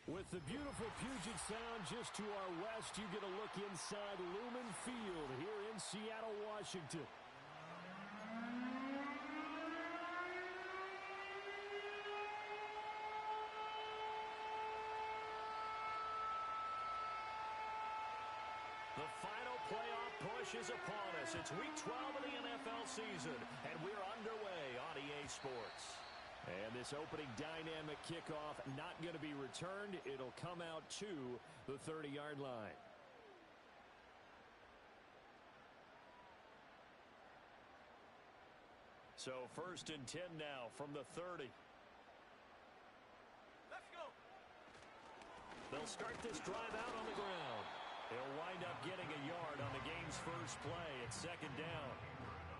With the beautiful Puget Sound just to our west, you get a look inside Lumen Field here in Seattle, Washington. The final playoff push is upon us. It's week 12 of the NFL season, and we're underway on EA Sports. And this opening dynamic kickoff not going to be returned. It'll come out to the 30-yard line. So 1st and 10 now from the 30. Let's go. They'll start this drive out on the ground. They'll wind up getting a yard on the game's first play at 2nd down.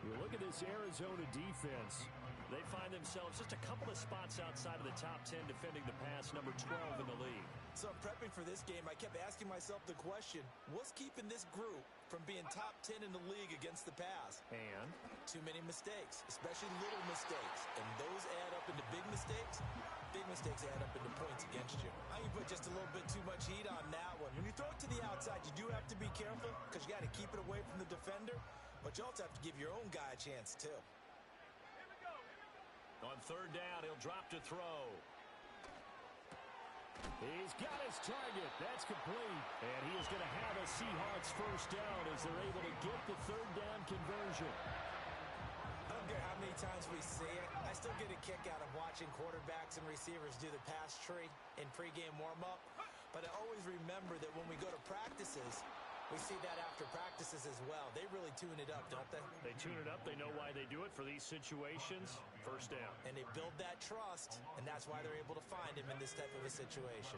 You look at this Arizona defense. They find themselves just a couple of spots outside of the top 10 defending the pass, number 12 in the league. So prepping for this game, I kept asking myself the question, what's keeping this group from being top 10 in the league against the pass? And? Too many mistakes, especially little mistakes. And those add up into big mistakes. Big mistakes add up into points against you. I can put just a little bit too much heat on that one. When you throw it to the outside, you do have to be careful because you got to keep it away from the defender. But you also have to give your own guy a chance, too. On 3rd down, he'll drop to throw. He's got his target. That's complete. And he is going to have a Seahawks first down as they're able to get the 3rd down conversion. I don't care how many times we see it. I still get a kick out of watching quarterbacks and receivers do the pass tree in pregame warm-up. But I always remember that when we go to practices, we see that after practices as well. They really tune it up, don't they? They tune it up. They know why they do it for these situations. First down. And they build that trust, and that's why they're able to find him in this type of a situation.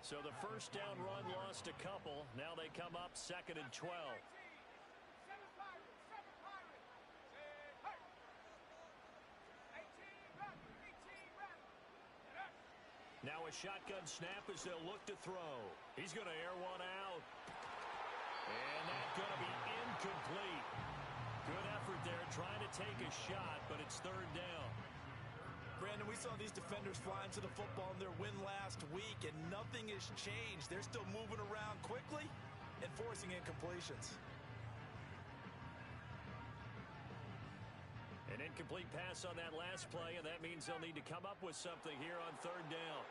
So the first down run lost a couple. Now they come up 2nd and 12. Now a shotgun snap as they'll look to throw. He's going to air one out. And that's going to be incomplete. Good effort there trying to take a shot, but it's 3rd down. Brandon, we saw these defenders flying to the football in their win last week, and nothing has changed. They're still moving around quickly and forcing incompletions. An incomplete pass on that last play, and that means they'll need to come up with something here on 3rd down.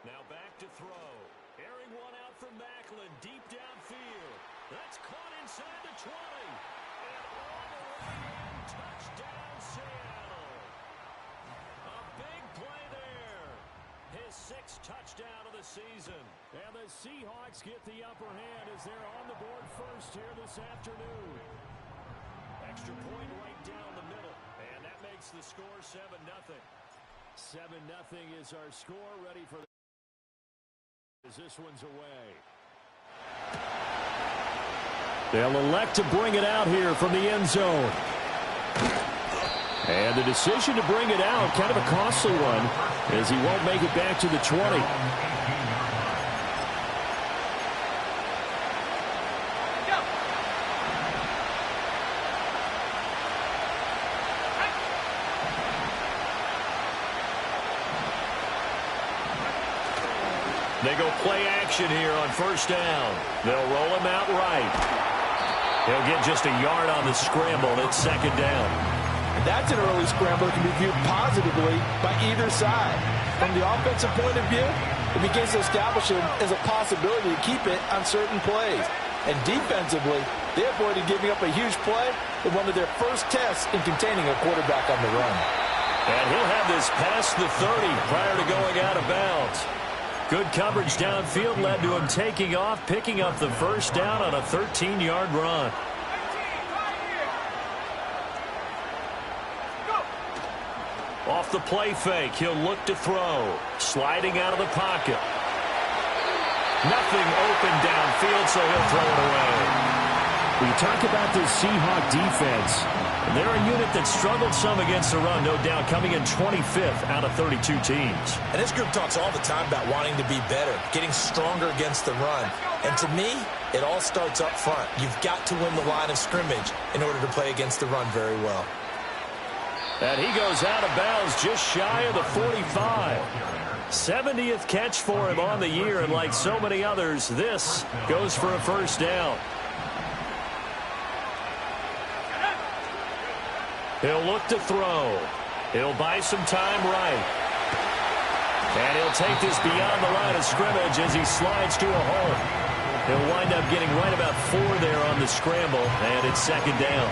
Now back to throw. Airing one out from Macklin, deep downfield. That's caught inside the 20. And all the way in, touchdown Seattle. A big play there. His 6th touchdown of the season. And the Seahawks get the upper hand as they're on the board first here this afternoon. Extra point right down the middle. And that makes the score 7-0. 7-0 is our score. Ready for this one's away. They'll elect to bring it out here from the end zone. And the decision to bring it out, kind of a costly one, as he won't make it back to the 20. They go play action here on 1st down. They'll roll him out right. He'll get just a yard on the scramble at 2nd down. And that's an early scramble that can be viewed positively by either side. From the offensive point of view, it begins to establish him as a possibility to keep it on certain plays. And defensively, they avoided giving up a huge play in one of their first tests in containing a quarterback on the run. And he'll have this past the 30 prior to going out of bounds. Good coverage downfield led to him taking off, picking up the first down on a 13-yard run. Off the play fake, he'll look to throw. Sliding out of the pocket. Nothing open downfield, so he'll throw it away. We talk about this Seahawk defense. They're a unit that struggled some against the run, no doubt, coming in 25th out of 32 teams. And this group talks all the time about wanting to be better, getting stronger against the run. And to me, it all starts up front. You've got to win the line of scrimmage in order to play against the run very well. And he goes out of bounds just shy of the 45. 70th catch for him on the year, and like so many others, this goes for a first down. He'll look to throw. He'll buy some time right. And he'll take this beyond the line of scrimmage as he slides to a hole. He'll wind up getting right about 4 there on the scramble, and it's second down.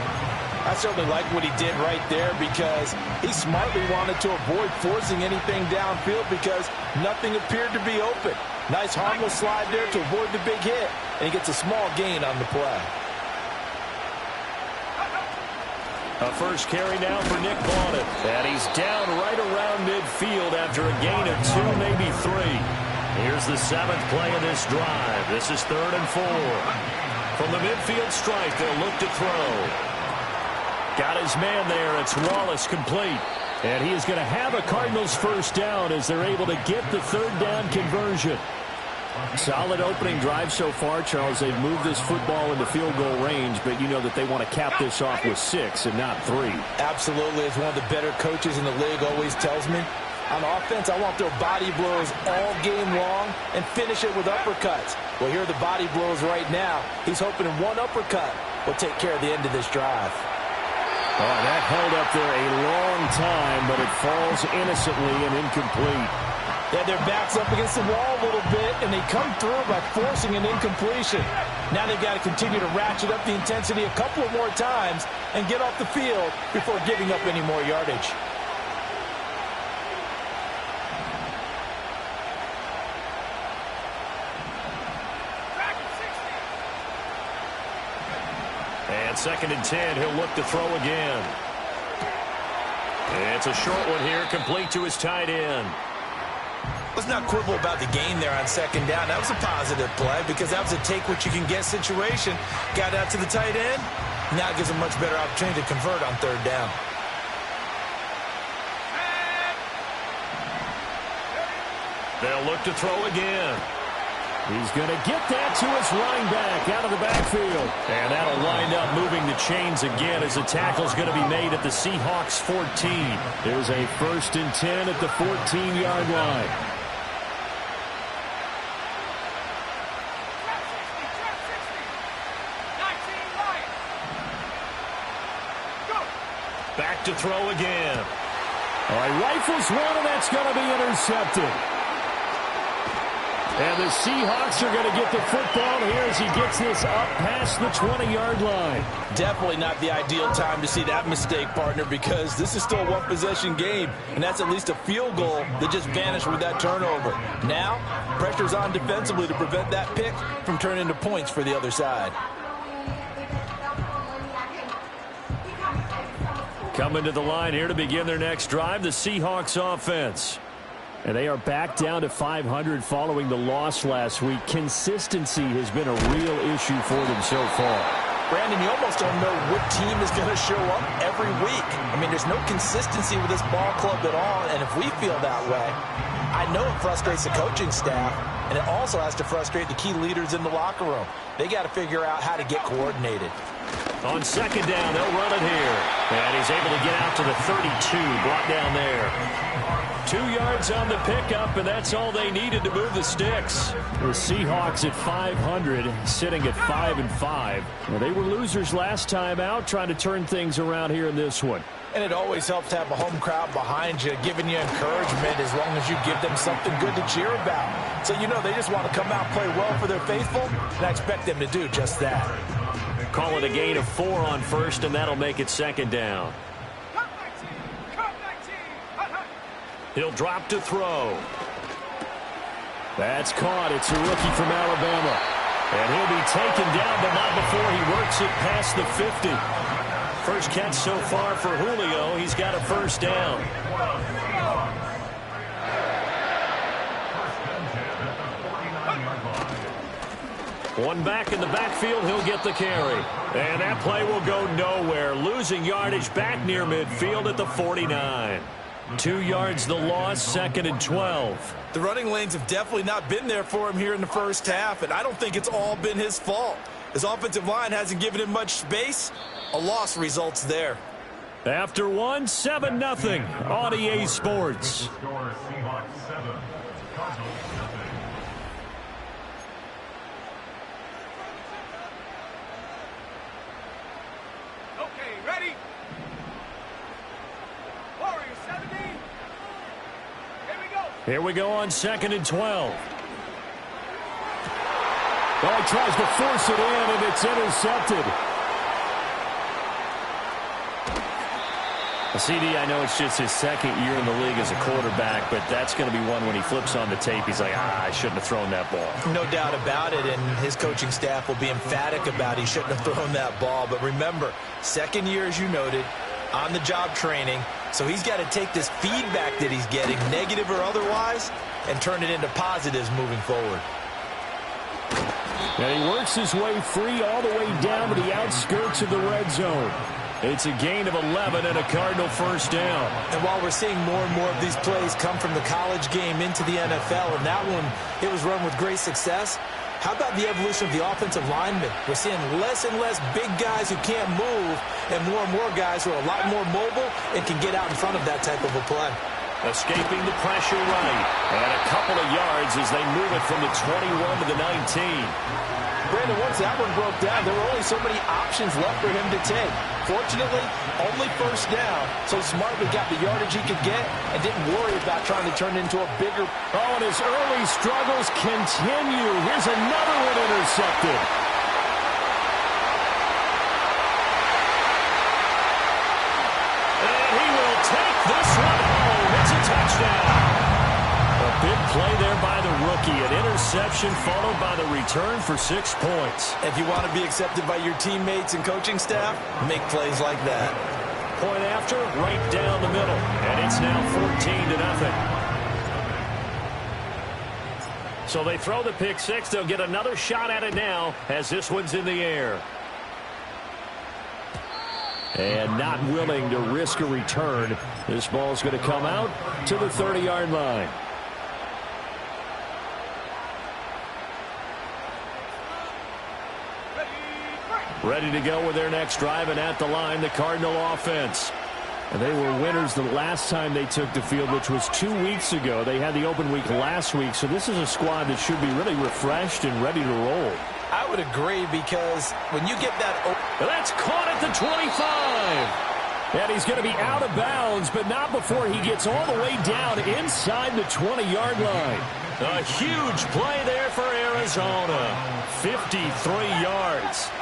I certainly like what he did right there because he smartly wanted to avoid forcing anything downfield because nothing appeared to be open. Nice harmless slide there to avoid the big hit, and he gets a small gain on the play. A first carry now for Nick Boughton. And he's down right around midfield after a gain of 2, maybe 3. Here's the 7th play of this drive. This is 3rd and 4. From the midfield stripe, they'll look to throw. Got his man there. It's Wallace complete. And he is going to have a Cardinals first down as they're able to get the 3rd down conversion. Solid opening drive so far, Charles. They've moved this football into field goal range, but you know that they want to cap this off with 6 and not 3. Absolutely. As one of the better coaches in the league always tells me, on offense, I want their body blows all game long and finish it with uppercuts. Well, here are the body blows right now. He's hoping one uppercut will take care of the end of this drive. Oh, that held up there a long time, but it falls innocently and incomplete. Yeah, their back's up against the wall a little bit, and they come through by forcing an incompletion. Now they've got to continue to ratchet up the intensity a couple of more times and get off the field before giving up any more yardage. And 2nd and 10, he'll look to throw again. It's a short one here, complete to his tight end. Let's not quibble about the gain there on 2nd down. That was a positive play because that was a take-what-you-can-get situation. Got out to the tight end. Now it gives him a much better opportunity to convert on 3rd down. They'll look to throw again. He's going to get that to his running back out of the backfield. And that'll wind up moving the chains again as the tackle's going to be made at the Seahawks 14. There's a 1st and 10 at the 14-yard line. Back to throw again. All right, rifles one, and that's going to be intercepted. And the Seahawks are going to get the football here as he gets this up past the 20-yard line. Definitely not the ideal time to see that mistake, partner, because this is still a one-possession game, and that's at least a field goal that just vanished with that turnover. Now, pressure's on defensively to prevent that pick from turning into points for the other side. Coming to the line here to begin their next drive, the Seahawks offense. And they are back down to 500 following the loss last week. Consistency has been a real issue for them so far. Brandon, you almost don't know what team is going to show up every week. I mean, there's no consistency with this ball club at all, and if we feel that way, I know it frustrates the coaching staff, and it also has to frustrate the key leaders in the locker room. They got to figure out how to get coordinated. On 2nd down, they'll run it here. And he's able to get out to the 32, brought down there. 2 yards on the pickup, and that's all they needed to move the sticks. The Seahawks at 500, sitting at 5-5. Well, they were losers last time out, trying to turn things around here in this one. And it always helps to have a home crowd behind you, giving you encouragement as long as you give them something good to cheer about. So, you know, they just want to come out and play well for their faithful, and I expect them to do just that. Call it a gain of 4 on 1st, and that'll make it 2nd down. He'll drop to throw. That's caught. It's a rookie from Alabama. And he'll be taken down, but not before he works it past the 50. First catch so far for Julio. He's got a first down. One back in the backfield, he'll get the carry. And that play will go nowhere. Losing yardage back near midfield at the 49. 2 yards the loss, 2nd and 12. The running lanes have definitely not been there for him here in the first half, and I don't think it's all been his fault. His offensive line hasn't given him much space. A loss results there. After one, 7-0 on EA Sports. Okay, ready? Warriors 70. Here we go. Here we go on 2nd and 12. Well, he tries to force it in, and it's intercepted. CD, I know it's just his 2nd year in the league as a quarterback, but that's going to be one when he flips on the tape. He's like, I shouldn't have thrown that ball. No doubt about it, and his coaching staff will be emphatic about he shouldn't have thrown that ball. But remember, 2nd year, as you noted, on-the-job training, so he's got to take this feedback that he's getting, negative or otherwise, and turn it into positives moving forward. And he works his way free all the way down to the outskirts of the red zone. It's a gain of 11 and a Cardinal first down. And while we're seeing more and more of these plays come from the college game into the NFL, and that one, it was run with great success, how about the evolution of the offensive linemen? We're seeing less and less big guys who can't move and more guys who are a lot more mobile and can get out in front of that type of a play. Escaping the pressure right. And a couple of yards as they move it from the 21 to the 19. Brandon, once that one broke down, there were only so many options left for him to take. Fortunately, only first down, so smartly got the yardage he could get and didn't worry about trying to turn it into a bigger... Oh, and his early struggles continue. Here's another one intercepted. And he will take this one home. It's a touchdown. A big play there by the rookie. An interception followed by the return for 6 points. If you want to be accepted by your teammates and coaching staff, make plays like that. Point after, right down the middle. And it's now 14-0. So they throw the pick six. They'll get another shot at it now as this one's in the air. And not willing to risk a return. This ball's going to come out to the 30-yard line. Ready to go with their next drive, and at the line, the Cardinal offense. And they were winners the last time they took the field, which was 2 weeks ago. They had the open week last week, so this is a squad that should be really refreshed and ready to roll. I would agree, because when you get that... That's caught at the 25. And he's going to be out of bounds, but not before he gets all the way down inside the 20-yard line. A huge play there for Arizona. 53 yards.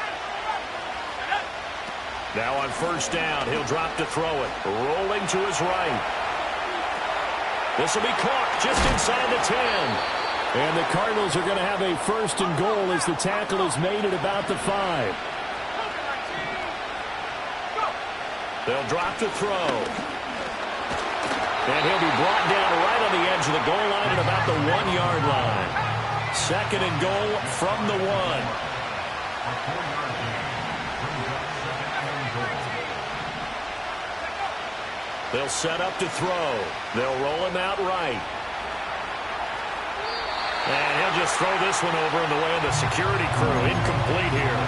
Now on first down, he'll drop to throw it. Rolling to his right. This will be caught just inside the 10. And the Cardinals are going to have a first and goal as the tackle is made at about the 5. They'll drop to throw. And he'll be brought down right on the edge of the goal line at about the 1-yard line. Second and goal from the 1. They'll set up to throw. They'll roll him out right. And he'll just throw this one over in the way of the security crew. Incomplete here.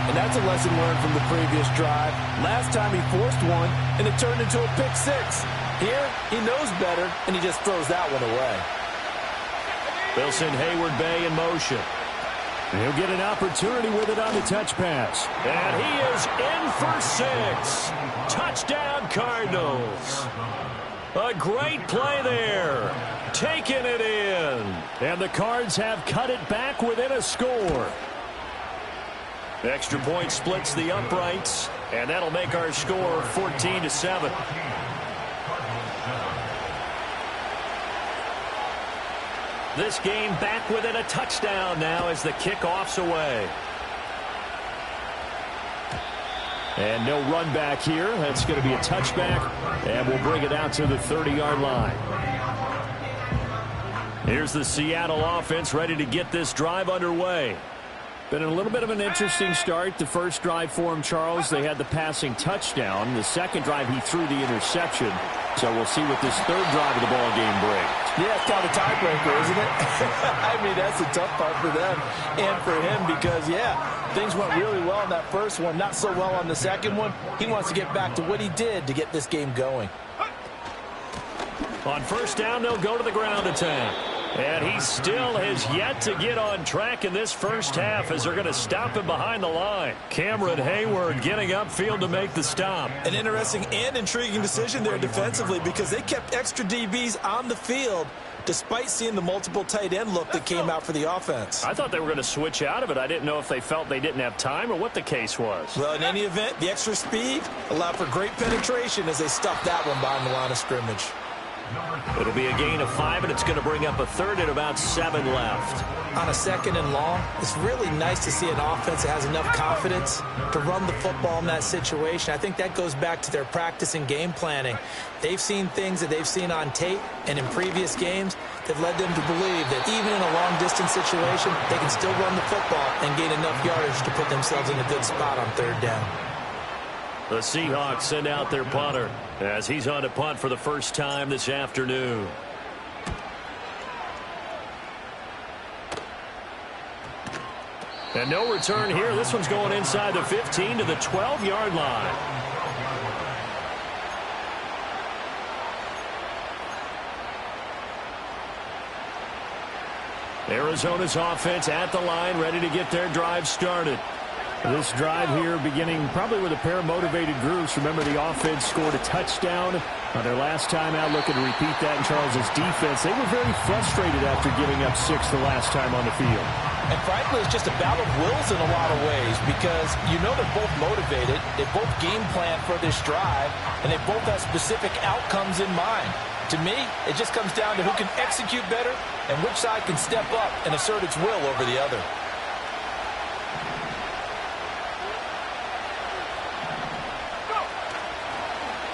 And that's a lesson learned from the previous drive. Last time he forced one, and it turned into a pick six. Here, he knows better, and he just throws that one away. They'll send Hayward Bay in motion. He'll get an opportunity with it on the touch pass. And he is in for 6. Touchdown, Cardinals. A great play there. Taking it in. And the Cards have cut it back within a score. Extra point splits the uprights. And that'll make our score 14-7. This game back within a touchdown now as the kickoff's away. And no run back here. That's going to be a touchback. And we'll bring it out to the 30-yard line. Here's the Seattle offense ready to get this drive underway. Been a little bit of an interesting start. The first drive for him, Charles, they had the passing touchdown. The second drive, he threw the interception. So we'll see what this third drive of the ball game brings. Yeah, it's kind of a tiebreaker, isn't it? I mean, that's the tough part for them and for him because, yeah, things went really well in that first one, not so well on the second one. He wants to get back to what he did to get this game going. On first down, they'll go to the ground attack. And he still has yet to get on track in this first half as they're going to stop him behind the line. Cameron Hayward getting upfield to make the stop. An interesting and intriguing decision there defensively because they kept extra DBs on the field despite seeing the multiple tight end look that came out for the offense. I thought they were going to switch out of it. I didn't know if they felt they didn't have time or what the case was. Well, in any event, the extra speed allowed for great penetration as they stuffed that one behind the line of scrimmage. It'll be a gain of 5, and it's going to bring up a third and about 7 left. On a second and long, it's really nice to see an offense that has enough confidence to run the football in that situation. I think that goes back to their practice and game planning. They've seen things that they've seen on tape and in previous games that led them to believe that even in a long-distance situation, they can still run the football and gain enough yardage to put themselves in a good spot on third down. The Seahawks send out their punter as he's on to punt for the first time this afternoon. And no return here. This one's going inside the 15 to the 12-yard line. Arizona's offense at the line, ready to get their drive started. This drive here beginning probably with a pair of motivated groups. Remember, the offense scored a touchdown on their last time out, looking to repeat that in Charles's defense. They were very frustrated after giving up 6 the last time on the field. And frankly, it's just a battle of wills in a lot of ways because you know they're both motivated, they both game plan for this drive, and they both have specific outcomes in mind. To me, it just comes down to who can execute better and which side can step up and assert its will over the other.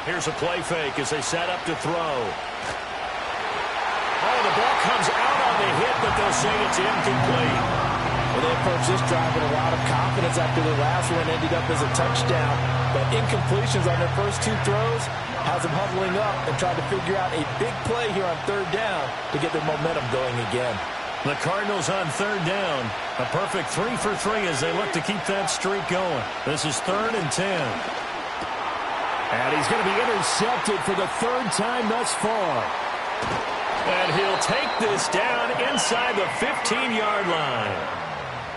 Here's a play fake as they set up to throw. Oh, the ball comes out on the hit, but they'll say it's incomplete. Well, they approached this drive with a lot of confidence after their last one ended up as a touchdown. But incompletions on their first 2 throws has them huddling up and trying to figure out a big play here on third down to get their momentum going again. The Cardinals on third down. A perfect 3 for 3 as they look to keep that streak going. This is 3rd and 10. And he's going to be intercepted for the 3rd time thus far. And he'll take this down inside the 15-yard line.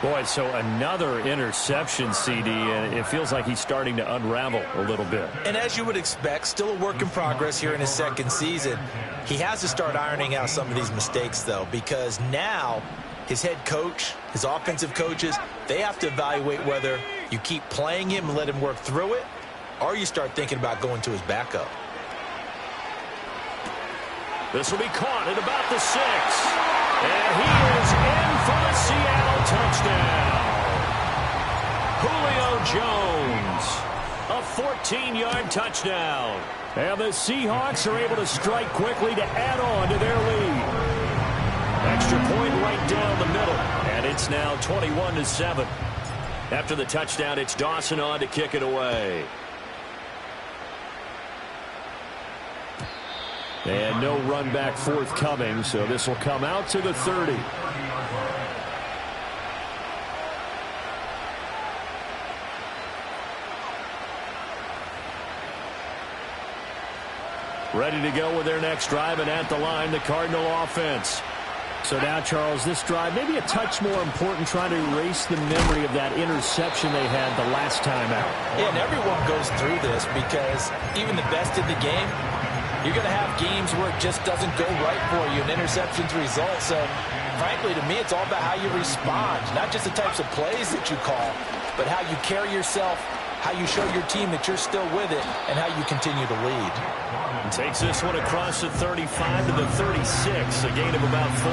Boy, so another interception, CD, and it feels like he's starting to unravel a little bit. And as you would expect, still a work in progress here in his second season. He has to start ironing out some of these mistakes, though, because now his head coach, his offensive coaches, they have to evaluate whether you keep playing him and let him work through it, or you start thinking about going to his backup. This will be caught at about the 6. And he is in for the Seattle touchdown. Julio Jones, a 14-yard touchdown. And the Seahawks are able to strike quickly to add on to their lead. Extra point right down the middle. And it's now 21-7. After the touchdown, it's Dawson on to kick it away. And no run back forthcoming, so this will come out to the 30. Ready to go with their next drive, and at the line, the Cardinal offense. So now, Charles, this drive maybe a touch more important, trying to erase the memory of that interception they had the last time out. Yeah, and everyone goes through this because even the best in the game, you're going to have games where it just doesn't go right for you, and interceptions result. So, frankly, to me, it's all about how you respond, not just the types of plays that you call, but how you carry yourself, how you show your team that you're still with it, and how you continue to lead. Takes this one across the 35 to the 36, a gain of about 4.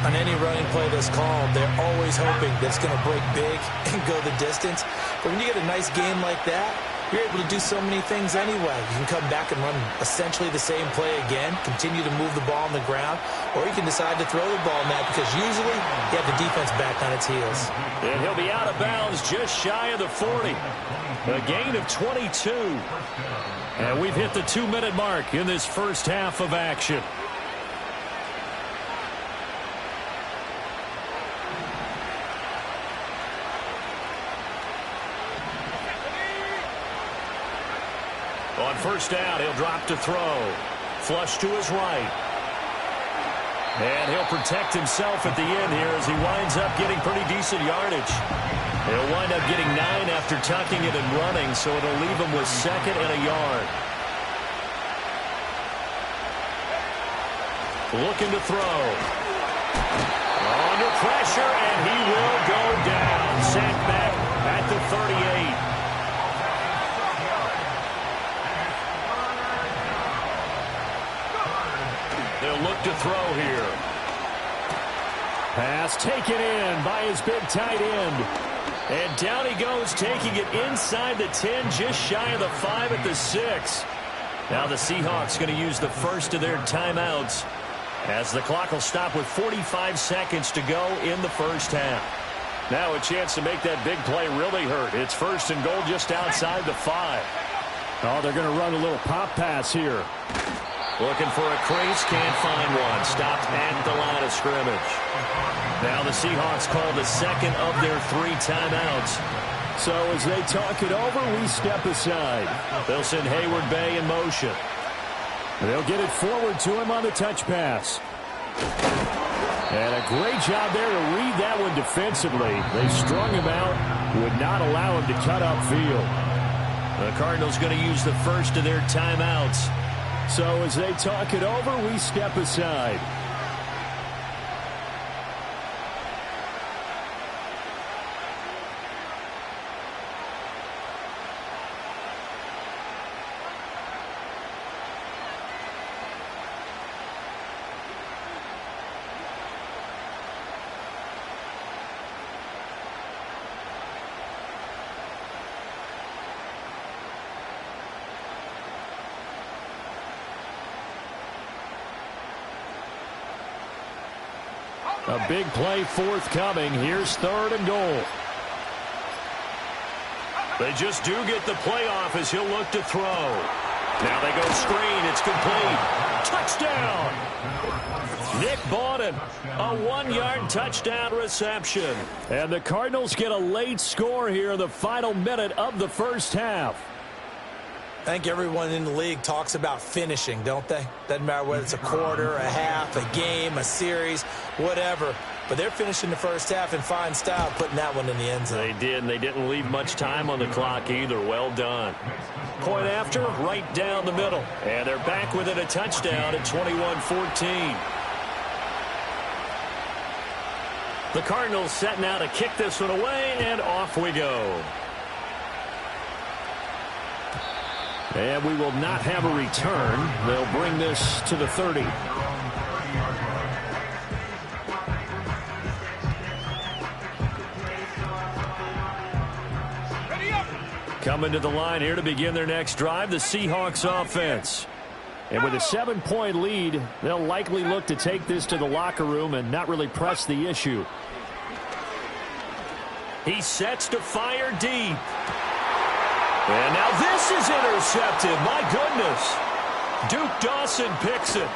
On any running play that's called, they're always hoping that it's going to break big and go the distance. But when you get a nice game like that, you're able to do so many things anyway. You can come back and run essentially the same play again, continue to move the ball on the ground, or you can decide to throw the ball in that because usually you have the defense back on its heels. And he'll be out of bounds just shy of the 40. A gain of 22. And we've hit the 2-minute mark in this first half of action. On first down, he'll drop to throw. Flush to his right. And he'll protect himself at the end here as he winds up getting pretty decent yardage. He'll wind up getting 9 after tucking it and running, so it'll leave him with 2nd and a yard. Looking to throw. Under pressure, and he will go down. Sacked back at the 38. They'll look to throw here. Pass taken in by his big tight end. And down he goes, taking it inside the 10, just shy of the 5 at the 6. Now the Seahawks going to use the first of their timeouts as the clock will stop with 45 seconds to go in the first half. Now a chance to make that big play really hurt. It's 1st and goal just outside the 5. Oh, they're going to run a little pop pass here. Looking for a crease, can't find one. Stopped at the line of scrimmage. Now the Seahawks call the 2nd of their 3 timeouts. So as they talk it over, we step aside. They'll send Hayward Bay in motion. They'll get it forward to him on the touch pass. And a great job there to read that one defensively. They strung him out, would not allow him to cut upfield. The Cardinals going to use the first of their timeouts. So as they talk it over, we step aside. A big play forthcoming. Here's 3rd and goal. They just do get the playoff as he'll look to throw. Now they go screen. It's complete. Touchdown. Nick Bawden, a 1-yard touchdown reception. And the Cardinals get a late score here in the final minute of the first half. I think everyone in the league talks about finishing, don't they? Doesn't matter whether it's a quarter, a half, a game, a series, whatever. But they're finishing the first half in fine style, putting that one in the end zone. They did, and they didn't leave much time on the clock either. Well done. Point after, right down the middle. And they're back within a touchdown at 21-14. The Cardinals setting out to kick this one away, and off we go. And we will not have a return. They'll bring this to the 30. Coming to the line here to begin their next drive, the Seahawks offense. And with a 7-point lead, they'll likely look to take this to the locker room and not really press the issue. He sets to fire deep. And now this is intercepted. My goodness. Duke Dawson picks it.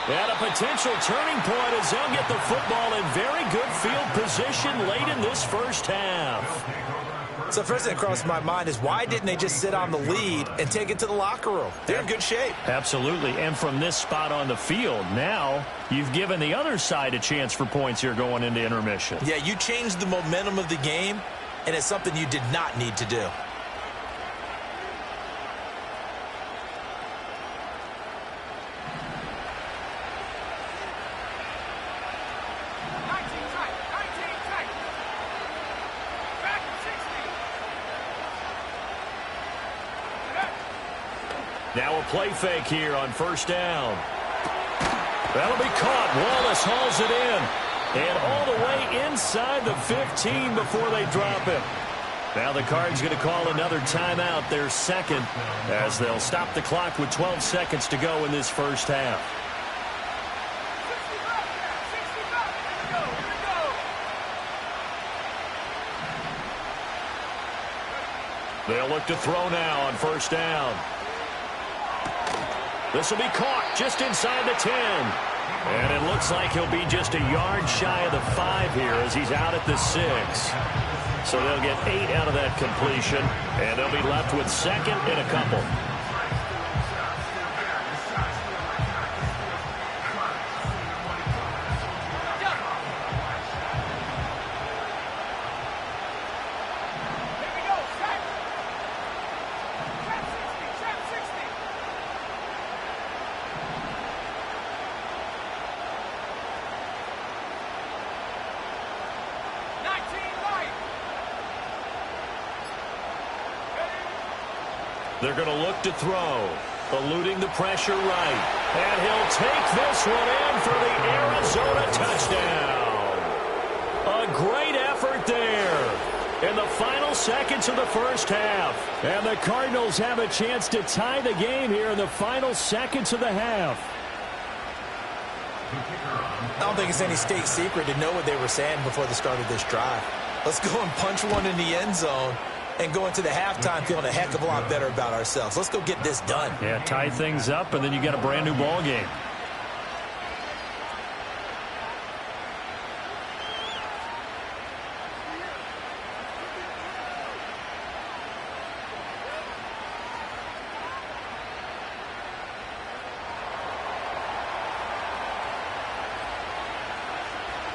And a potential turning point as they'll get the football in very good field position late in this first half. So first thing that crossed my mind is why didn't they just sit on the lead and take it to the locker room? They're in good shape. Absolutely. And from this spot on the field, now you've given the other side a chance for points here going into intermission. Yeah, you changed the momentum of the game, and it's something you did not need to do. Now a play fake here on first down. That'll be caught. Wallace hauls it in. And all the way inside the 15 before they drop him. Now the Cards going to call another timeout, their 2nd, as they'll stop the clock with 12 seconds to go in this first half. They'll look to throw now on first down. This will be caught just inside the 10. And it looks like he'll be just a yard shy of the 5 here as he's out at the 6. So they'll get 8 out of that completion, and they'll be left with 2nd and a couple. They're going to look to throw. Eluding the pressure right. And he'll take this one in for the Arizona touchdown. A great effort there in the final seconds of the first half. And the Cardinals have a chance to tie the game here in the final seconds of the half. I don't think it's any state secret to know what they were saying before the start of this drive. Let's go and punch one in the end zone and go into the halftime feeling a heck of a lot better about ourselves. Let's go get this done. Yeah, tie things up, and then you got a brand new ball game.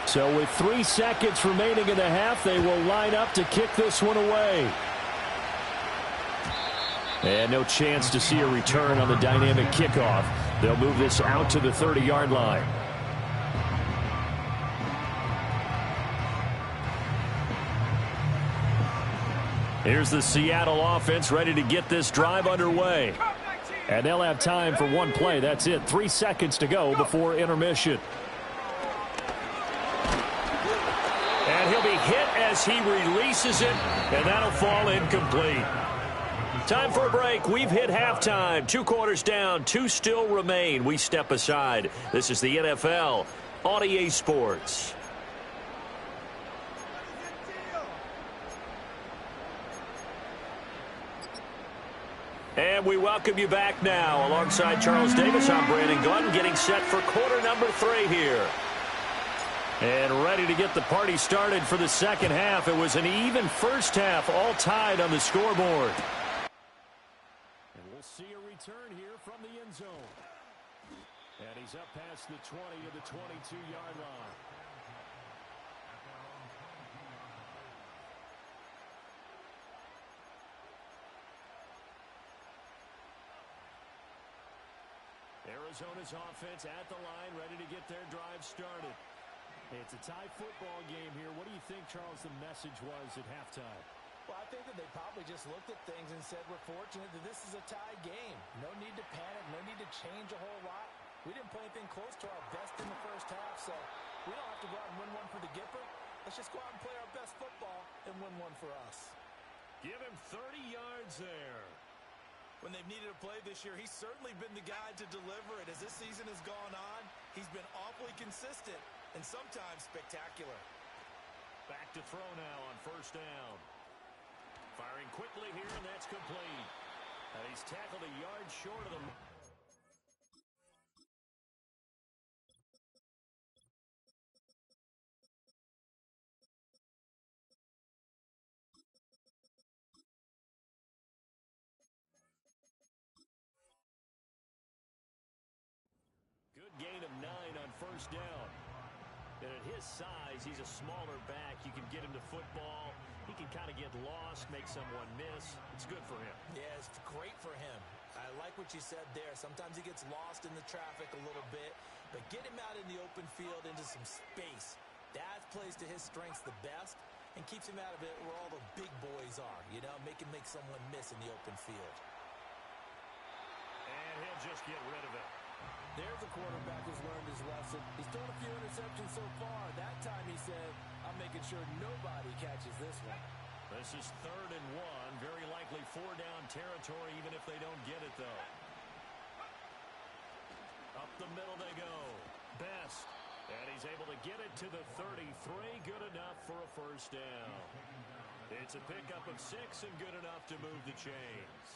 So with 3 seconds remaining in the half, they will line up to kick this one away. And no chance to see a return on the dynamic kickoff. They'll move this out to the 30-yard line. Here's the Seattle offense ready to get this drive underway. And they'll have time for one play. That's it. 3 seconds to go before intermission. And he'll be hit as he releases it, and that'll fall incomplete. Time for a break. We've hit halftime. 2 quarters down, 2 still remain. We step aside. This is the NFL on EA Sports. And we welcome you back now. Alongside Charles Davis, I'm Brandon Gunn, getting set for quarter number 3 here. And ready to get the party started for the second half. It was an even first half, all tied on the scoreboard. And we'll see a return here from the end zone. And he's up past the 20 to the 22-yard line. Arizona's offense at the line, ready to get their drive started. It's a tie football game here. What do you think, Charles, the message was at halftime? Well, I think that they probably just looked at things and said, we're fortunate that this is a tie game. No need to panic, no need to change a whole lot. We didn't play anything close to our best in the first half, so we don't have to go out and win one for the Gipper. Let's just go out and play our best football and win one for us. Give him 30 yards there. When they've needed a play this year, he's certainly been the guy to deliver it. As this season has gone on, he's been awfully consistent and sometimes spectacular. Back to throw now on first down. Firing quickly here, and that's complete. And he's tackled a yard short of the... Good gain of 9 on first down. And at his size, he's a smaller back. You can get him to football. He can kind of get lost, make someone miss. It's good for him. Yeah, it's great for him. I like what you said there. Sometimes he gets lost in the traffic a little bit, but get him out in the open field into some space. That plays to his strengths the best and keeps him out of it where all the big boys are, you know, make someone miss in the open field. And he'll just get rid of it. There's a quarterback who's learned his lesson. He's thrown a few interceptions so far. That time he said, I'm making sure nobody catches this one. This is 3rd and 1. Very likely 4-down territory, even if they don't get it, though. Up the middle they go. Best. And he's able to get it to the 33. Good enough for a first down. It's a pickup of 6 and good enough to move the chains.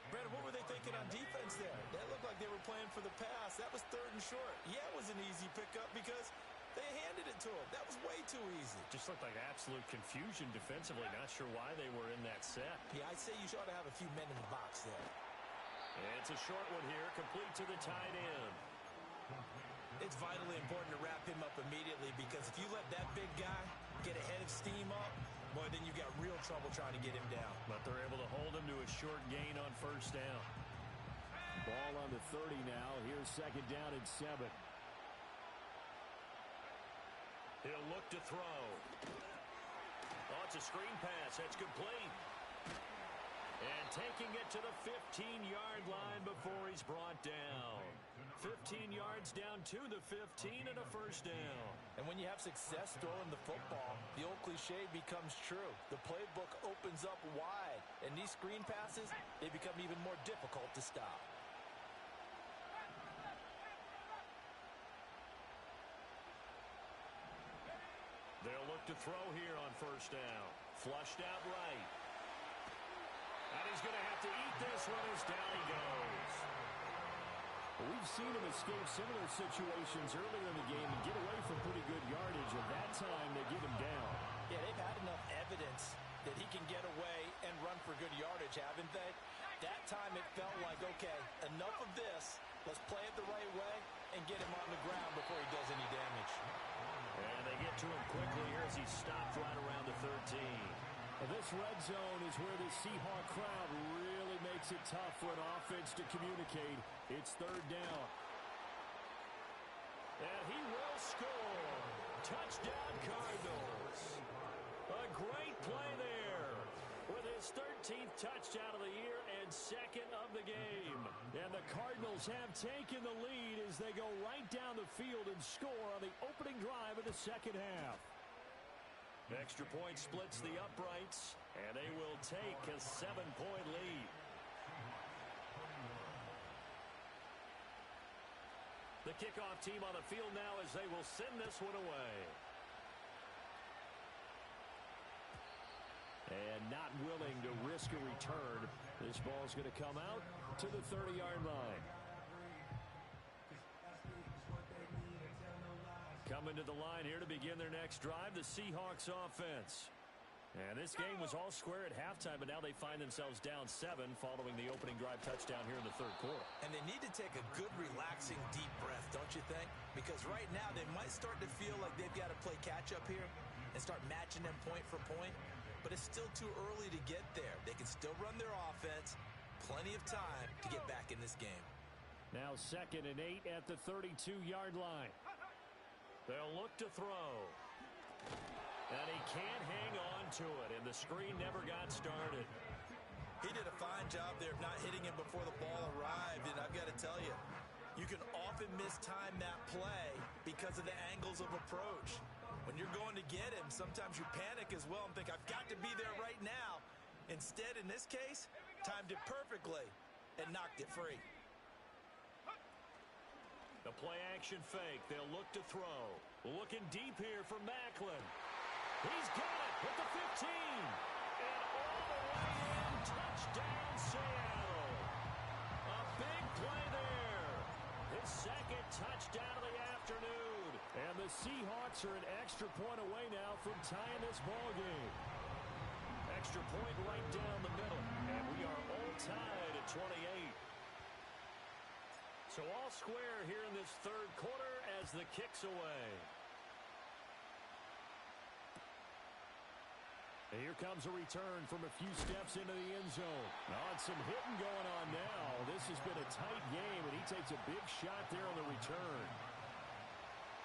Brandon, what were they thinking on defense there? That looked like they were playing for the pass. That was 3rd and short. Yeah, it was an easy pickup because they handed it to him. That was way too easy. Just looked like absolute confusion defensively. Not sure why they were in that set. Yeah, I'd say you ought to have a few men in the box there. It's a short one here, complete to the tight end. It's vitally important to wrap him up immediately because if you let that big guy get a head of steam up, boy, then you've got real trouble trying to get him down. But they're able to hold him to a short gain on first down. Ball on the 30 now. Here's 2nd down and 7. He'll look to throw. Oh, it's a screen pass. That's complete. And taking it to the 15-yard line before he's brought down. 15 yards down to the 15 and a first down. And when you have success throwing the football, the old cliche becomes true. The playbook opens up wide, and these screen passes, they become even more difficult to stop. They'll look to throw here on first down. Flushed out right. And he's going to have to eat this one as down he goes. We've seen him escape similar situations earlier in the game and get away from pretty good yardage, and that time they get him down. Yeah, they've had enough evidence that he can get away and run for good yardage, haven't they? That time it felt like, okay, enough of this. Let's play it the right way and get him on the ground before he does any damage. And they get to him quickly here as he's stopped right around the 13. And this red zone is where the Seahawk crowd really makes it tough for an offense to communicate. It's third down. And he will score. Touchdown, Cardinals. A great play there with his 13th touchdown of the year and second of the game. And the Cardinals have taken the lead as they go right down the field and score on the opening drive of the second half. Extra point splits the uprights, and they will take a 7-point lead. The kickoff team on the field now as they will send this one away. And not willing to risk a return. This ball's going to come out to the 30-yard line. Coming to the line here to begin their next drive, the Seahawks offense. And this game was all square at halftime, but now they find themselves down 7 following the opening drive touchdown here in the third quarter. And they need to take a good, relaxing, deep breath, don't you think? Because right now they might start to feel like they've got to play catch-up here and start matching them point for point. But it's still too early to get there. They can still run their offense. Plenty of time to get back in this game. Now 2nd and 8 at the 32-yard line. They'll look to throw. And he can't hang on to it, and the screen never got started. He did a fine job there of not hitting him before the ball arrived, and I've got to tell you, you can often mistime that play because of the angles of approach. When you're going to get him, sometimes you panic as well and think, I've got to be there right now. Instead, in this case, timed it perfectly and knocked it free. The play-action fake. They'll look to throw. Looking deep here for Macklin. He's got it with the 15. And all the way in. Touchdown, Seattle. A big play there. His second touchdown of the afternoon. And the Seahawks are an extra point away now from tying this ball game. Extra point right down the middle. And we are all tied at 28. So all square here in this third quarter as the kick's away. And here comes a return from a few steps into the end zone. On some hitting going on now. This has been a tight game, and he takes a big shot there on the return.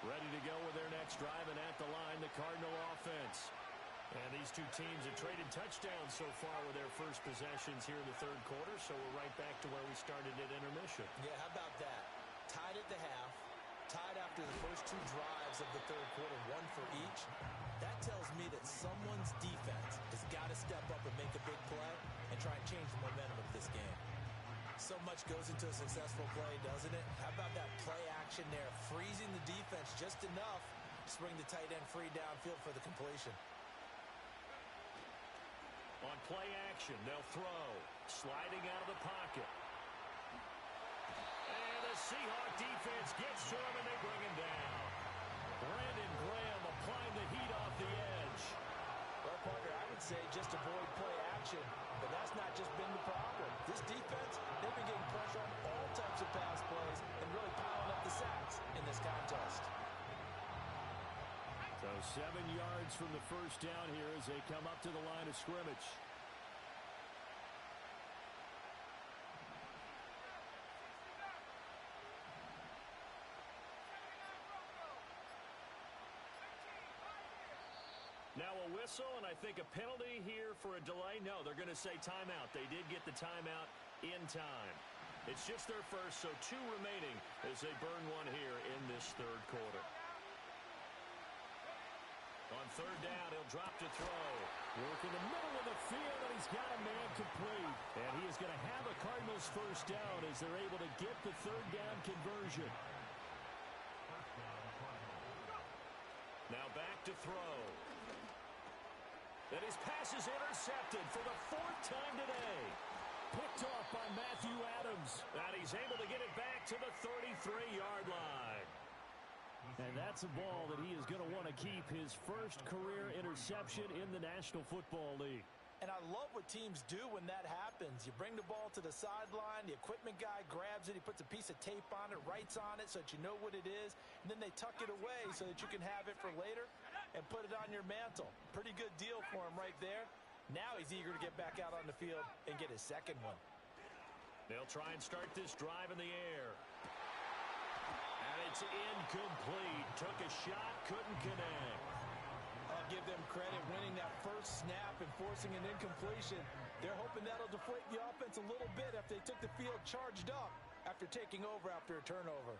Ready to go with their next drive, and at the line, the Cardinal offense. And these two teams have traded touchdowns so far with their first possessions here in the third quarter, so we're right back to where we started at intermission. Yeah, how about that? Tied at the half, tied after the first 2 drives of the third quarter, 1 for each. That tells me that someone's defense has got to step up and make a big play and try and change the momentum of this game. So much goes into a successful play, doesn't it? How about that play action there, freezing the defense just enough to bring the tight end free downfield for the completion. On play action, they'll throw. Sliding out of the pocket. And the Seahawk defense gets to him, and they bring him down. Brandon Graham applying the heat off the edge. Well, partner, I would say just avoid play action, but that's not just been the problem. This defense, they've been getting pressure on all types of pass plays and really piling up the sacks in this contest. So 7 yards from the first down here as they come up to the line of scrimmage. Now a whistle, and I think a penalty here for a delay. No, they're going to say timeout. They did get the timeout in time. It's just their first, so 2 remaining as they burn one here in this third quarter. On third down, he'll drop to throw. Work in the middle of the field, and he's got a man complete. And he is going to have a Cardinals first down as they're able to get the third down conversion. Now back to throw. And his pass is intercepted for the 4th time today. Picked off by Matthew Adams. And he's able to get it back to the 33-yard line. And that's a ball that he is going to want to keep, his first career interception in the National Football League. And I love what teams do when that happens. You bring the ball to the sideline, the equipment guy grabs it, he puts a piece of tape on it, writes on it so that you know what it is, and then they tuck it away so that you can have it for later and put it on your mantle. Pretty good deal for him right there. Now he's eager to get back out on the field and get his second one. They'll try and start this drive in the air. And it's incomplete. Took a shot, couldn't connect. I'll give them credit winning that first snap and forcing an incompletion. They're hoping that'll deflate the offense a little bit after they took the field charged up after taking over after a turnover.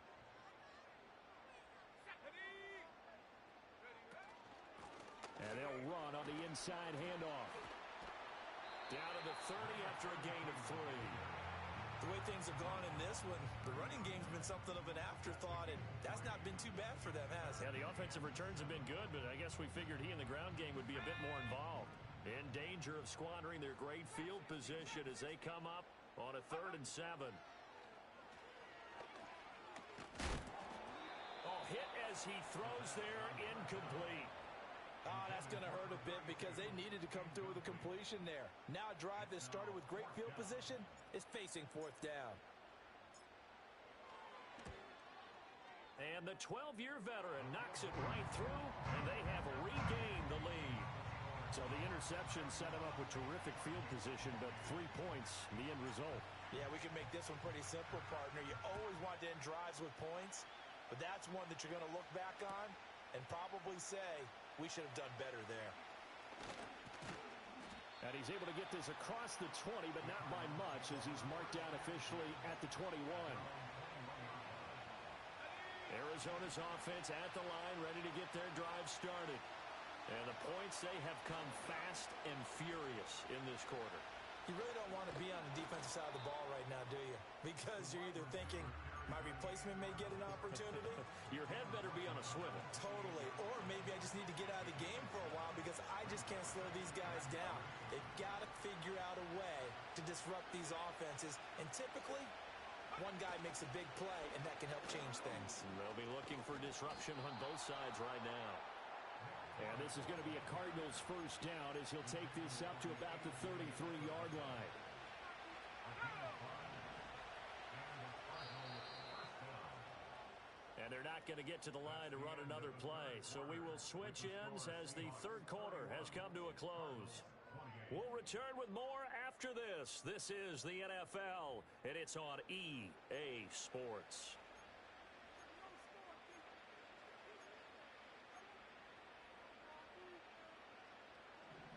And they'll run on the inside handoff. Down to the 30 after a gain of 3. The way things have gone in this one, the running game's been something of an afterthought, and that's not been too bad for them, has it? Yeah, the offensive returns have been good, but I guess we figured he in the ground game would be a bit more involved. In danger of squandering their great field position as they come up on a 3rd and 7. Oh, hit as he throws there, incomplete. Oh, that's going to hurt a bit because they needed to come through with a completion there. Now a drive that started with great field position is facing 4th down. And the 12-year veteran knocks it right through, and they have regained the lead. So the interception set him up with terrific field position, but 3 points, the end result. Yeah, we can make this one pretty simple, partner. You always want to end drives with points, but that's one that you're going to look back on and probably say, we should have done better there. And he's able to get this across the 20, but not by much as he's marked down officially at the 21. Arizona's offense at the line, ready to get their drive started. And the points, they have come fast and furious in this quarter. You really don't want to be on the defensive side of the ball right now, do you? Because you're either thinking, my replacement may get an opportunity. Your head better be on a swivel. Totally. Or maybe I just need to get out of the game for a while because I just can't slow these guys down. They've got to figure out a way to disrupt these offenses. And typically, one guy makes a big play, and that can help change things. And they'll be looking for disruption on both sides right now. And this is going to be a Cardinals first down as he'll take this up to about the 33-yard line. And they're not going to get to the line to run another play. So we will switch ends as the third quarter has come to a close. We'll return with more after this. This is the NFL, and it's on EA Sports.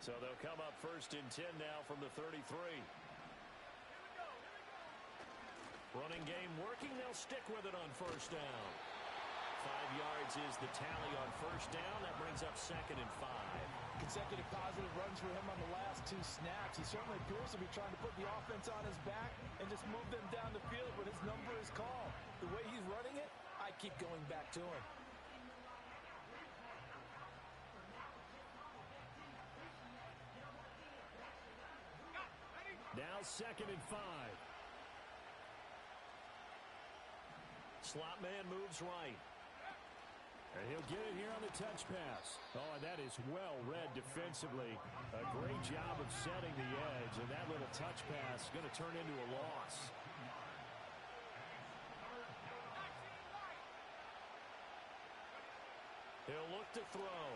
So they'll come up 1st and 10 now from the 33. Running game working. They'll stick with it on 1st down. 5 yards is the tally on 1st down. That brings up 2nd and 5. Consecutive positive runs for him on the last 2 snaps. He certainly appears to be trying to put the offense on his back and just move them down the field when his number is called. The way he's running it, I keep going back to him. Now 2nd and 5. Slot man moves right. And he'll get it here on the touch pass. Oh, and that is well read defensively. A great job of setting the edge, and that little touch pass is going to turn into a loss. He'll look to throw.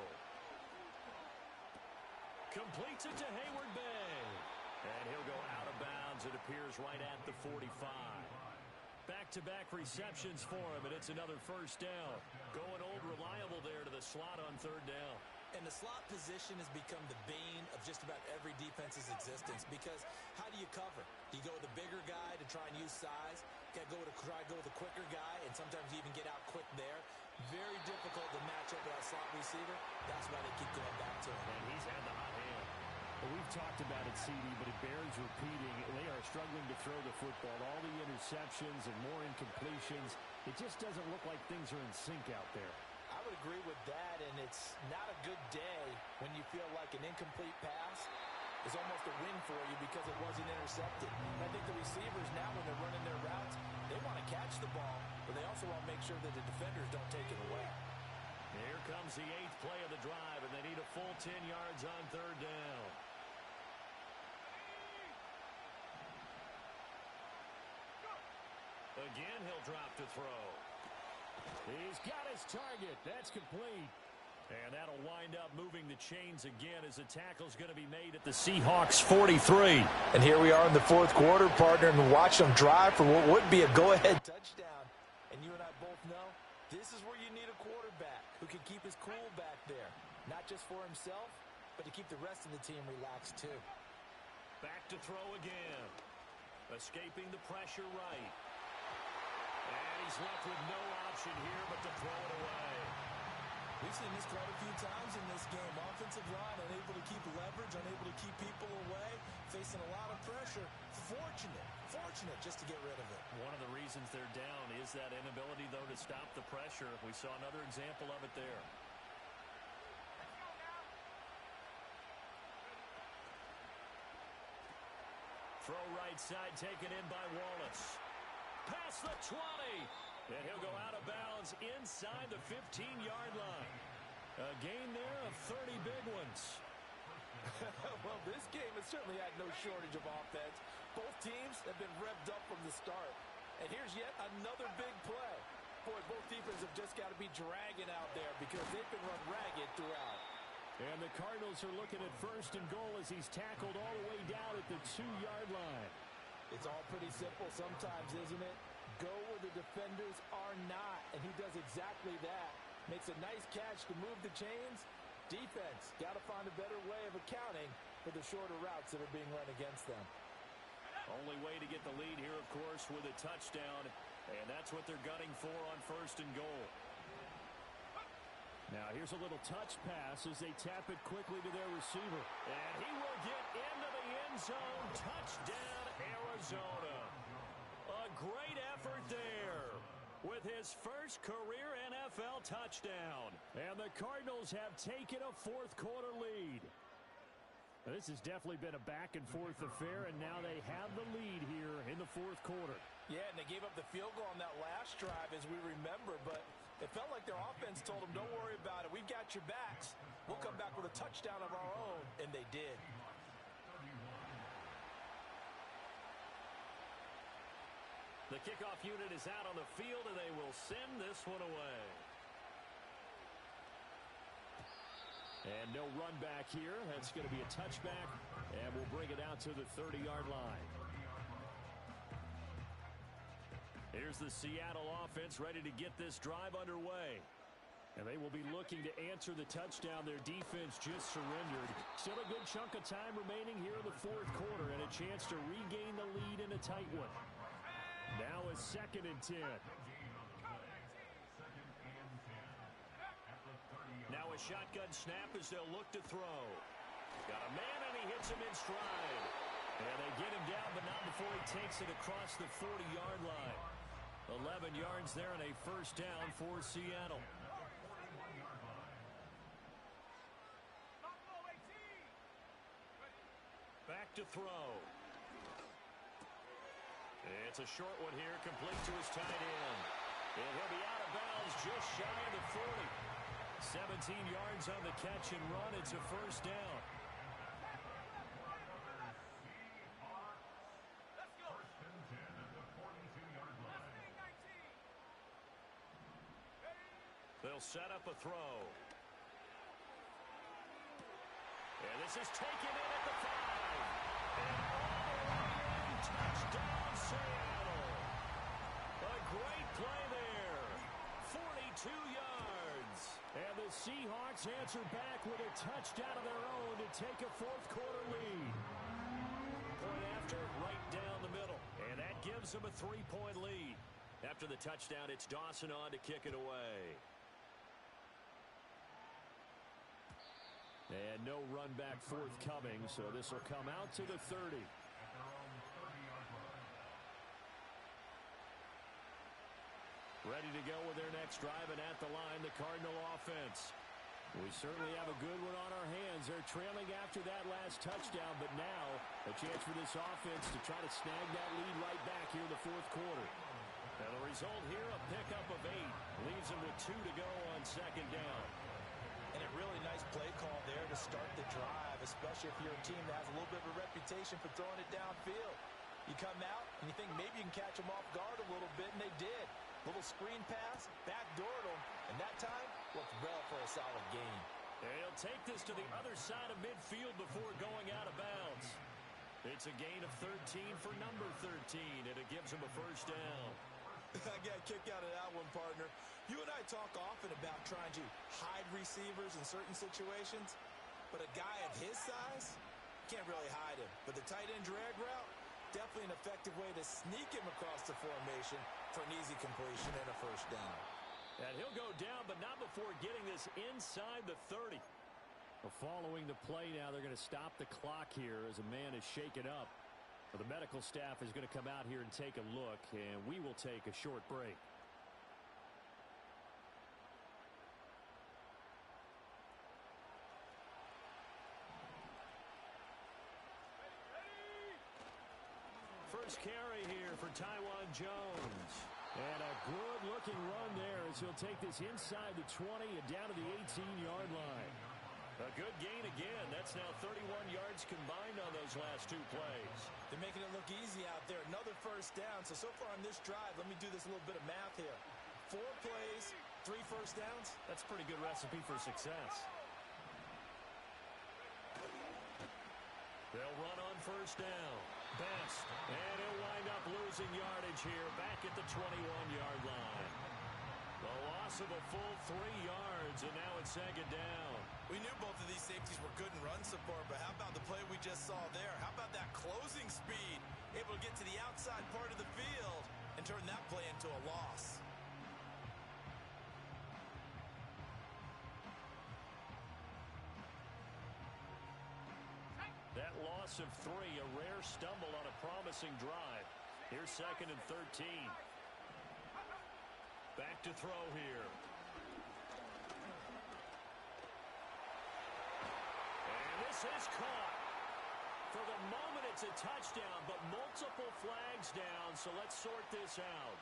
Completes it to Hayward Bay. And he'll go out of bounds. It appears right at the 45. Back-to-back receptions for him, and it's another 1st down. Going old reliable there to the slot on 3rd down. And the slot position has become the bane of just about every defense's existence because how do you cover? Do you go with a bigger guy to try and use size? Got to try to go with a quicker guy, and sometimes you even get out quick there. Very difficult to match up with that slot receiver. That's why they keep going back to him. And he's had the hot hand. Well, we've talked about it, CD, but it bears repeating. They are struggling to throw the football. All the interceptions and more incompletions. It just doesn't look like things are in sync out there. I would agree with that, and it's not a good day when you feel like an incomplete pass is almost a win for you because it wasn't intercepted. And I think the receivers now, when they're running their routes, they want to catch the ball, but they also want to make sure that the defenders don't take it away. Here comes the 8th play of the drive, and they need a full 10 yards on 3rd down. Again, he'll drop to throw. He's got his target. That's complete. And that'll wind up moving the chains again as the tackle's going to be made at the Seahawks 43. And here we are in the 4th quarter, partner, and watch them drive for what would be a go-ahead touchdown. And you and I both know this is where you need a quarterback who can keep his cool back there. Not just for himself, but to keep the rest of the team relaxed too. Back to throw again. Escaping the pressure right. And he's left with no option here but to throw it away. We've seen this quite a few times in this game. Offensive line unable to keep leverage, unable to keep people away, facing a lot of pressure. Fortunate just to get rid of it. One of the reasons they're down is that inability, though, to stop the pressure. We saw another example of it there. Throw right side taken in by Wallace. Past the 20. And he'll go out of bounds inside the 15-yard line. A gain there of 30 big ones. Well, this game has certainly had no shortage of offense. Both teams have been revved up from the start. And here's yet another big play. Boy, both defenses have just got to be dragging out there because they've been run ragged throughout. And the Cardinals are looking at 1st and goal as he's tackled all the way down at the 2-yard line. It's all pretty simple sometimes, isn't it? Go where the defenders are not, and he does exactly that. Makes a nice catch to move the chains. Defense, got to find a better way of accounting for the shorter routes that are being run against them. Only way to get the lead here, of course, with a touchdown, and that's what they're gunning for on 1st and goal. Now here's a little touch pass as they tap it quickly to their receiver. And he will get into the end zone. Touchdown, Arizona. A great effort there with his first career NFL touchdown. And the Cardinals have taken a 4th quarter lead. Now, this has definitely been a back-and-forth affair, and now they have the lead here in the 4th quarter. Yeah, and they gave up the field goal on that last drive, as we remember, but it felt like their offense told them, don't worry about it. We've got your backs. We'll come back with a touchdown of our own, and they did. The kickoff unit is out on the field, and they will send this one away. And no run back here. That's going to be a touchback, and we'll bring it out to the 30-yard line. Here's the Seattle offense ready to get this drive underway. And they will be looking to answer the touchdown. Their defense just surrendered. Still a good chunk of time remaining here in the 4th quarter, and a chance to regain the lead in a tight one. Now a 2nd and 10. Now a shotgun snap as they'll look to throw. Got a man, and he hits him in stride. And they get him down, but not before he takes it across the 40-yard line. 11 yards there and a 1st down for Seattle. Back to throw. It's a short one here, complete to his tight end. And he'll be out of bounds just shy of the 40. 17 yards on the catch and run. It's a 1st down. They'll set up a throw. And this is taken in at the 5. And all the way in, touchdown Seattle. A great play there. 42 yards. And the Seahawks answer back with a touchdown of their own to take a fourth-quarter lead. Point after, right down the middle. And that gives them a 3-point lead. After the touchdown, it's Dawson on to kick it away. And no run back forthcoming, so this will come out to the 30. Ready to go with their next drive, and at the line, the Cardinal offense. We certainly have a good one on our hands. They're trailing after that last touchdown, but now a chance for this offense to try to snag that lead right back here in the fourth quarter. And the result here, a pickup of 8. Leaves them with 2 to go on second down. And a really nice play call there to start the drive, especially if you're a team that has a little bit of a reputation for throwing it downfield. You come out and you think maybe you can catch them off guard a little bit, and they did. Little screen pass, backdoored them, and that time looked well for a solid gain. And he'll take this to the other side of midfield before going out of bounds. It's a gain of 13 for number 13, and it gives him a first down. I got a kick out of that one, partner. You and I talk often about trying to hide receivers in certain situations, but a guy of his size can't really hide him. But the tight end drag route, definitely an effective way to sneak him across the formation for an easy completion and a first down. And he'll go down, but not before getting this inside the 30. Well, following the play now, they're going to stop the clock here as a man is shaken up. Well, the medical staff is going to come out here and take a look, and we will take a short break. First carry here for Taiwan Jones. And a good-looking run there as he'll take this inside the 20 and down to the 18-yard line. A good gain again. That's now 31 yards combined on those last 2 plays. They're making it look easy out there. Another first down. So far on this drive, let me do this little bit of math here. 4 plays, 3 first downs. That's a pretty good recipe for success. They'll run on first down. Best. And he'll wind up losing yardage here back at the 21-yard line. The loss of a full 3 yards, and now it's second down. We knew both of these safeties were good in run support, but how about the play we just saw there? How about that closing speed? Able to get to the outside part of the field and turn that play into a loss. That loss of 3, a rare stumble on a promising drive. Here's second and 13. Back to throw here. And this is caught. For the moment, it's a touchdown, but multiple flags down, so let's sort this out.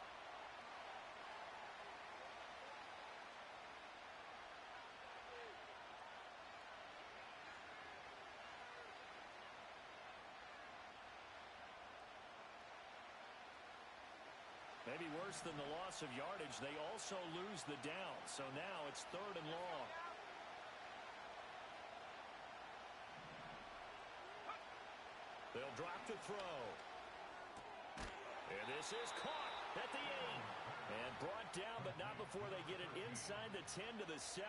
Maybe worse than the loss of yardage, they also lose the down. So now it's 3rd and long. They'll drop to throw. And this is caught at the 8. And brought down, but not before they get it inside the 10 to the 7.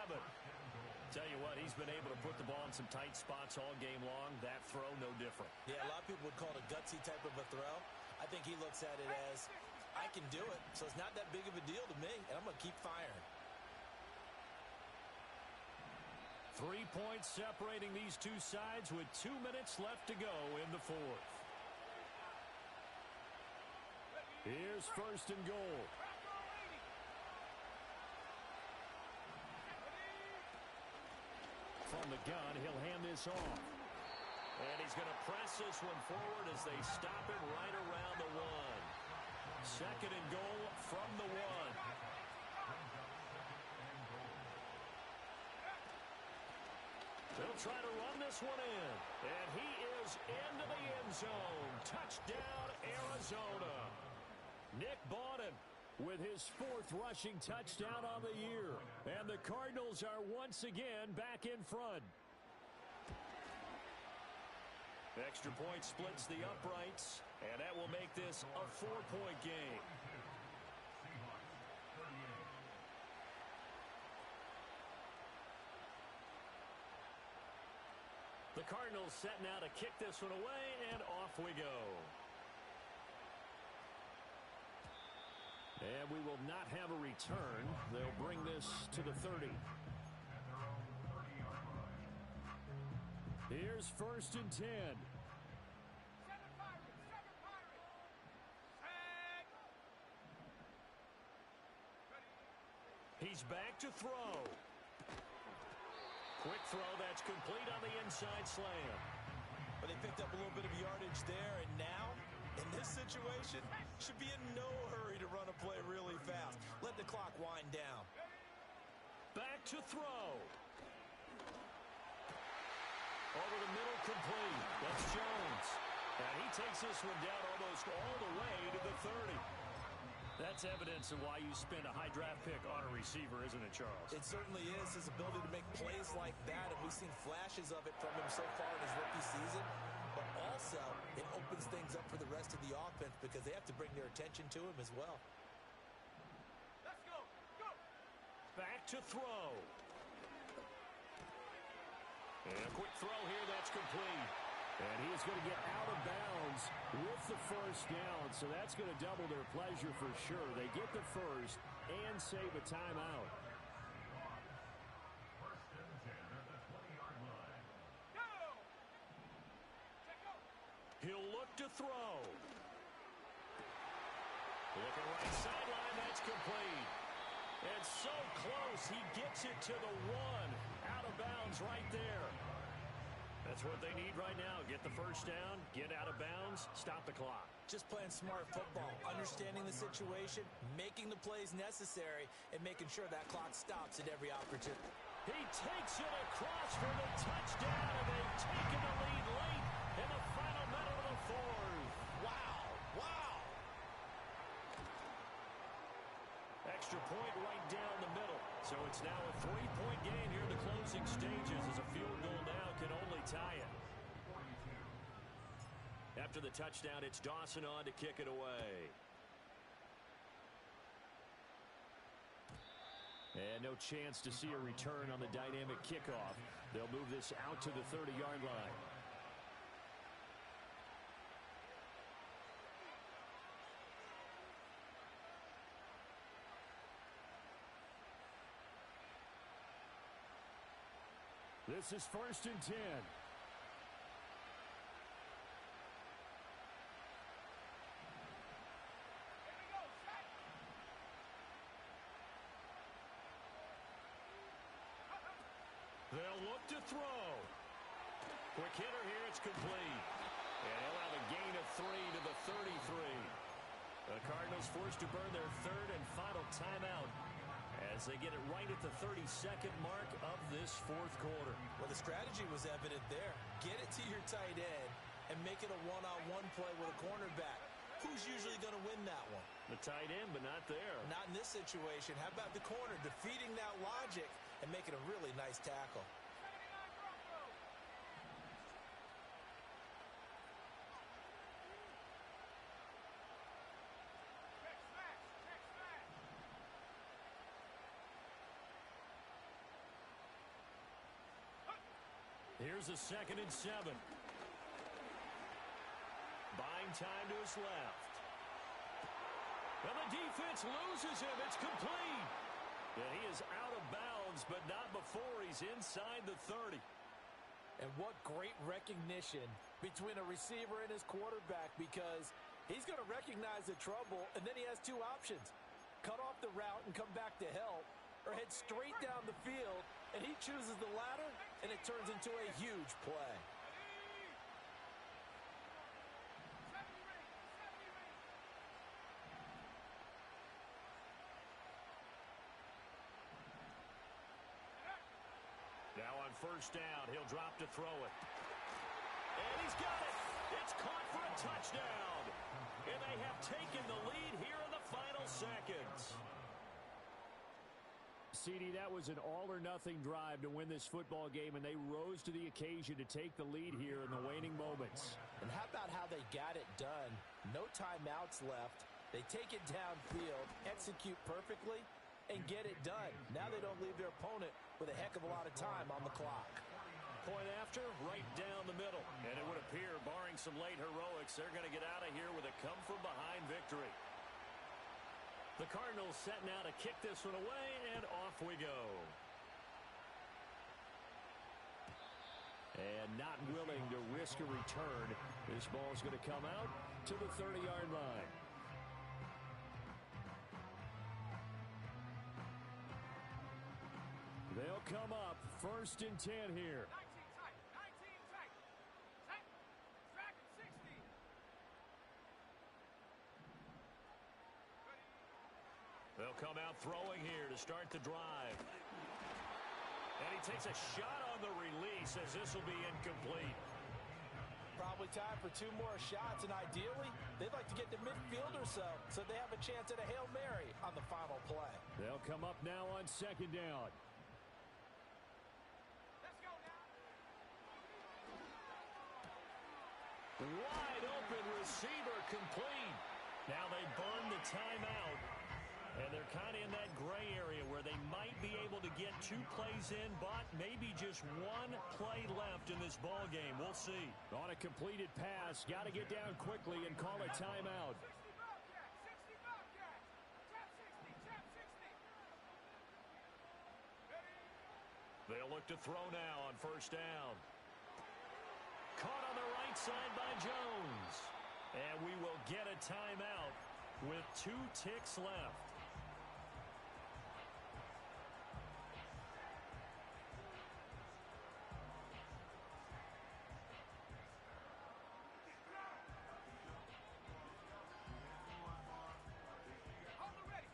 Tell you what, he's been able to put the ball in some tight spots all game long. That throw, no different. Yeah, a lot of people would call it a gutsy type of a throw. I think he looks at it as, I can do it, so it's not that big of a deal to me, and I'm going to keep firing. 3 points separating these two sides with 2 minutes left to go in the 4th. Here's 1st and goal. From the gun, he'll hand this off. And he's going to press this one forward as they stop him right around the 1. 2nd and goal from the 1. They'll try to run this one in. And he is into the end zone. Touchdown, Arizona. Nick Bawden with his 4th rushing touchdown on the year. And the Cardinals are once again back in front. Extra point splits the uprights, and that will make this a 4-point game. The Cardinals set now to kick this one away, and off we go. And we will not have a return. They'll bring this to the 30. Here's 1st and 10. He's back to throw. Quick throw that's complete on the inside slam. But they picked up a little bit of yardage there, and now, in this situation, should be in no hurry to run a play really fast. Let the clock wind down. Back to throw. Over the middle, complete. That's Jones. And he takes this one down almost all the way to the 30. That's evidence of why you spend a high draft pick on a receiver, isn't it, Charles? It certainly is. His ability to make plays like that, and we've seen flashes of it from him so far in his rookie season. But also, it opens things up for the rest of the offense because they have to bring their attention to him as well. Let's go. Go. Back to throw. And a quick throw here that's complete. And he is going to get out of bounds with the 1st down, so that's going to double their pleasure for sure. They get the 1st and save a timeout. Go. He'll look to throw. Looking right sideline, that's complete. And so close, he gets it to the 1. Out of bounds right there. That's what they need right now. Get the 1st down, get out of bounds, stop the clock. Just playing smart football, understanding the situation, making the plays necessary, and making sure that clock stops at every opportunity. He takes it across for the touchdown, and they've taken the lead late in the final minute of the 4th. Wow, wow. Extra point right down the middle. So it's now a 3-point game here in the closing stages as a field goal now can only tie it. After the touchdown, it's Dawson on to kick it away. And no chance to see a return on the dynamic kickoff. They'll move this out to the 30-yard line. This is 1st and 10. Here we go. Set. They'll look to throw. Quick hitter here, it's complete. And he'll have a gain of 3 to the 33. The Cardinals forced to burn their 3rd and final timeout as they get it right at the 32nd mark of this 4th quarter. Well, the strategy was evident there. Get it to your tight end and make it a one-on-one play with a cornerback. Who's usually going to win that one? The tight end, but not there. Not in this situation. How about the corner defeating that logic and making a really nice tackle? 79 Broncos. Check smash. Check smash. Here's a 2nd and 7. Buying time to his left. And the defense loses him. It's complete. And he is out of bounds, but not before he's inside the 30. And what great recognition between a receiver and his quarterback, because he's going to recognize the trouble, and then he has 2 options. Cut off the route and come back to help, or head straight down the field, and he chooses the latter, and it turns into a huge play. Now on 1st down, he'll drop to throw it. And he's got it. It's caught for a touchdown. And they have taken the lead here in the final seconds. CD, that was an all-or-nothing drive to win this football game, and they rose to the occasion to take the lead here in the waning moments. And how about how they got it done? No timeouts left. They take it downfield, execute perfectly, and get it done. Now they don't leave their opponent with a heck of a lot of time on the clock. Point after, right down the middle. And it would appear, barring some late heroics, they're going to get out of here with a come-from-behind victory. The Cardinals set now to kick this one away, and off we go. And not willing to risk a return. This ball's going to come out to the 30-yard line. They'll come up 1st and 10 here. 19 tight. 19 tight. Tight. Track at 60. Ready. They'll come out throwing here to start the drive. And he takes a shot on the release as this will be incomplete. Probably time for 2 more shots, and ideally, they'd like to get to midfield or so they have a chance at a Hail Mary on the final play. They'll come up now on 2nd down. Let's go now. Wide open receiver complete. Now they burn the timeout. And they're kind of in that gray area where they might be able to get 2 plays in, but maybe just 1 play left in this ball game. We'll see. On a completed pass, got to get down quickly and call a timeout. 60 Bobcats. 60 Bobcats. Tap 60. Tap 60. Ready. They'll look to throw now on 1st down. Caught on the right side by Jones. And we will get a timeout with 2 ticks left. Hold the ready.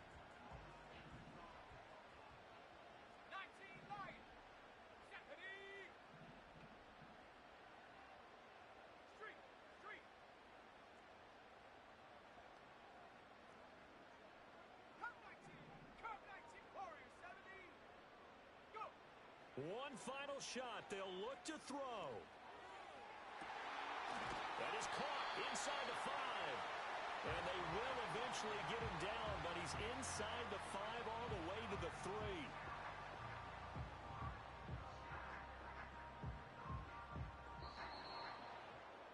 19 Lion. Stephanie. Street. Street. Cup 19. Cup 19. Warrior 70. Go. One final shot. They'll look to throw. That is caught inside the 5. And they will eventually get him down, but he's inside the 5 all the way to the 3.